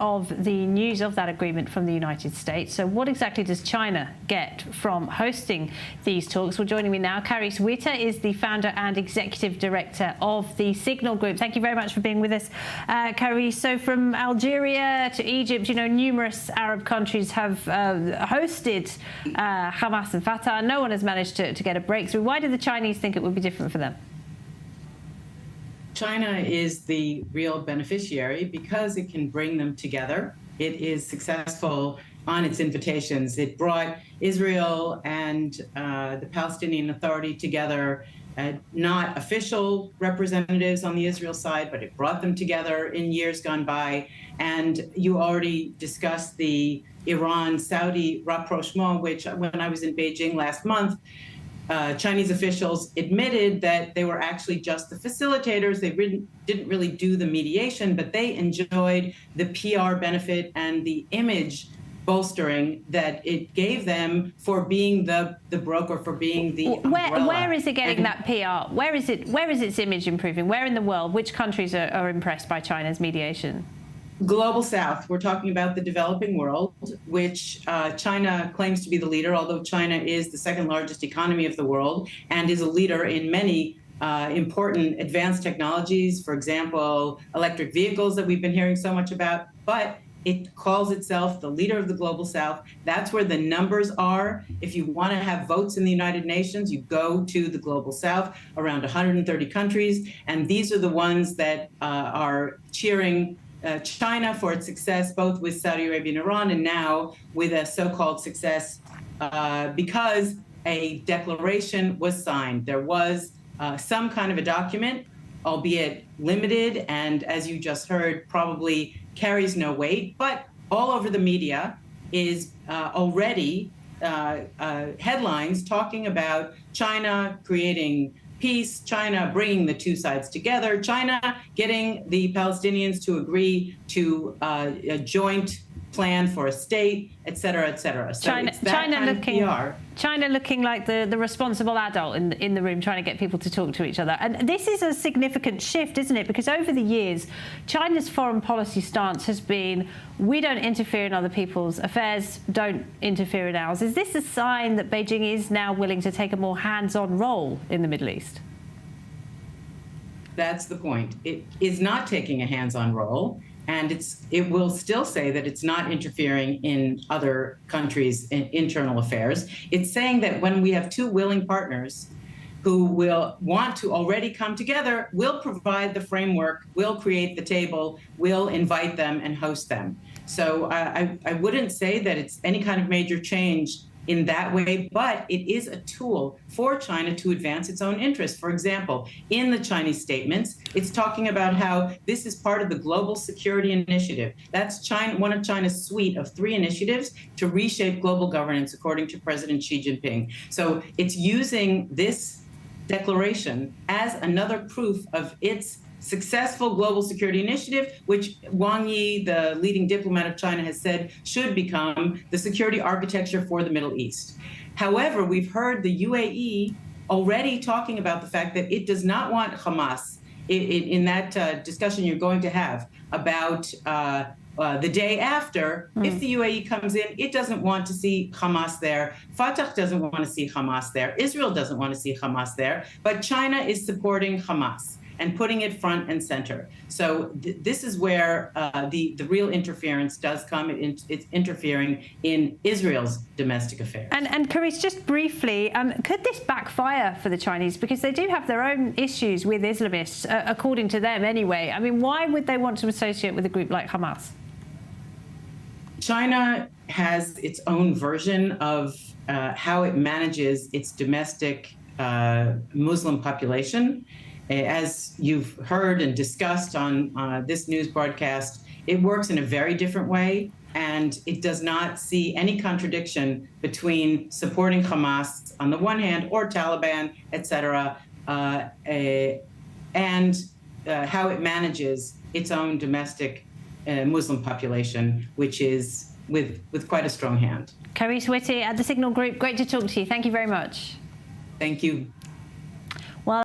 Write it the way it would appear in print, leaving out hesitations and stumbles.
of the news of that agreement from the United States. So what exactly does China get from hosting these talks? Well, joining me now, Carice Witter is the founder and executive director of the Signal Group. Thank you very much for being with us, Carice. So from Algeria to Egypt, you know, numerous Arab countries have hosted Hamas and Fatah. No one has managed to get a breakthrough. Why do the Chinese think it would be different for them? China is the real beneficiary because it can bring them together. It is successful on its invitations. It brought Israel and the Palestinian Authority together, not official representatives on the Israel side, but it brought them together in years gone by. And you already discussed the Iran-Saudi rapprochement, which when I was in Beijing last month, Chinese officials admitted that they were actually just the facilitators. They didn't really do the mediation, but they enjoyed the PR benefit and the image bolstering that it gave them for being the broker, for being the umbrella. Where is it getting that PR? Where is its image improving? Where in the world? Which countries are impressed by China's mediation? Global South. We're talking about the developing world, which China claims to be the leader, although China is the second largest economy of the world and is a leader in many important advanced technologies, for example, electric vehicles that we've been hearing so much about. But it calls itself the leader of the Global South. That's where the numbers are. If you want to have votes in the United Nations, you go to the Global South, around 130 countries. And these are the ones that are cheering China for its success, both with Saudi Arabia and Iran, and now with a so-called success because a declaration was signed. There was some kind of a document, albeit limited, and as you just heard, probably carries no weight, but all over the media is already headlines talking about China creating peace, China bringing the two sides together, China getting the Palestinians to agree to a joint plan for a state, et cetera, et cetera. So China looking like the responsible adult in the room, trying to get people to talk to each other. And this is a significant shift, isn't it? Because over the years, China's foreign policy stance has been, we don't interfere in other people's affairs, don't interfere in ours. Is this a sign that Beijing is now willing to take a more hands-on role in the Middle East? That's the point. It is not taking a hands-on role. And it will still say that it's not interfering in other countries' internal affairs. It's saying that when we have two willing partners who will want to already come together, we'll provide the framework, we'll create the table, we'll invite them and host them. So I wouldn't say that it's any kind of major change in that way, but it is a tool for China to advance its own interests. For example, in the Chinese statements, it's talking about how this is part of the Global Security Initiative. That's one of China's suite of 3 initiatives to reshape global governance, according to President Xi Jinping. So it's using this declaration as another proof of its successful global security initiative, which Wang Yi, the leading diplomat of China, has said should become the security architecture for the Middle East. However, we've heard the UAE already talking about the fact that it does not want Hamas in that discussion you're going to have about the day after. If the UAE comes in, it doesn't want to see Hamas there. Fatah doesn't want to see Hamas there. Israel doesn't want to see Hamas there. But China is supporting Hamas and putting it front and center. So this is where the real interference does come. It's interfering in Israel's domestic affairs. And Carice, just briefly, could this backfire for the Chinese? Because they do have their own issues with Islamists, according to them anyway. I mean, why would they want to associate with a group like Hamas? China has its own version of how it manages its domestic Muslim population. As you've heard and discussed on this news broadcast, it works in a very different way, and it does not see any contradiction between supporting Hamas on the one hand, or Taliban, et cetera, and how it manages its own domestic Muslim population, which is with quite a strong hand. Carice Witter at the Signal Group, great to talk to you. Thank you very much. Thank you.